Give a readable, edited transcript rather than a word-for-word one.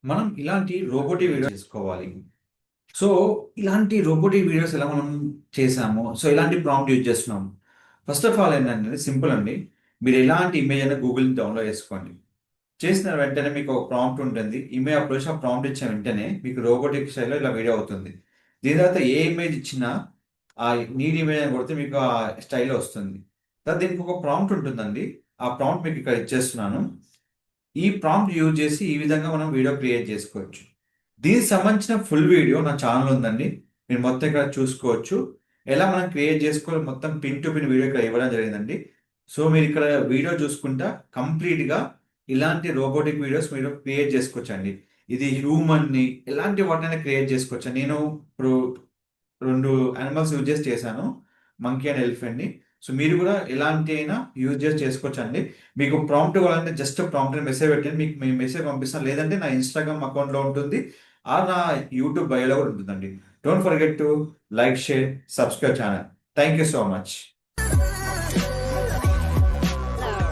మనం ఇలాంటి robotic video చేసుకోవాలి. సో, ఇలాంటి రోబోటిక్ వీడియోస్ ఎలా మనం చేసామో, సో, ఎలాంటి ప్రాంప్ట్ యూజ్ చేస్తున్నాము. ఫస్ట్ ఆఫ్ ఆల్ ఏంటంటే సింపుల్ అండి. మీరు ఎలాంటి ఇమేజ్ అయినా గూగుల్ నుంచి డౌన్‌లోడ్ చేసుకోండి. చేసిన వెంటనే మీకు ఒక ప్రాంప్ట్ ఉంటుంది. ఇమేజ్ అప్రోచ్ ఆ ప్రాంప్ట్ ఇచ్చిన వెంటనే మీకు రోబోటిక్ స్టైల్‌లో ఇలా వీడియో అవుతుంది. దీని తర్వాత ఏ ఇమేజ్ ఇచ్చినా ఆ నీడ్ ఇమేజ్ అని కొడితే మీకు ఆ స్టైల్‌లో వస్తుంది. తర్వాత దీనికి ఒక ప్రాంప్ట్ ఉంటుందండి. ఆ ప్రాంప్ట్ మీకు ఇక్కడ ఇచ్చేస్తున్నాను. ఈ ప్రాంప్ట్ యూజ్ చేసి ఈ విధంగా మనం వీడియో క్రియేట్ చేసుకోవచ్చు. దీనికి సంబంధించిన ఫుల్ వీడియో నా ఛానల్ ఉందండి. మీరు మొత్తం ఇక్కడ చూసుకోవచ్చు. ఎలా మనం క్రియేట్ చేసుకోవాలో మొత్తం పిన్ టు పిన్ వీడియో ఇక్కడ ఇవ్వడం జరిగిందండి. సో, మీరు ఇక్కడ వీడియో చూసుకుంటా కంప్లీట్‌గా ఇలాంటి రోబోటిక్ వీడియోస్ మీరు క్రియేట్ చేసుకోవచ్చండి. ఇది హ్యూమన్‌ని ఎలాంటి వాటినైనా క్రియేట్ చేసుకోవచ్చు. నేను ఇప్పుడు 2 యానిమల్స్ యూజ్ చేసి చేశాను. Monkey and ఎలిఫెంట్‌ని. సో, మీరు కూడా ఎలాంటి అయినా యూజ్ చేసి చేసుకోవచ్చండి. మీకు ప్రాంప్ట్ కావాలంటే జస్ట్ ప్రాంప్ట్ అని మెసేజ్ పెట్టండి. మీకు మేము మెసేజ్ పంపిస్తాం. లేదంటే నా ఇన్‌స్టాగ్రామ్ అకౌంట్‌లో ఉంటుంది. ఆర్ నా యూట్యూబ్ బయోలో కూడా ఉంటుందండి. Don't forget to like, share, subscribe channel. Thank you so much.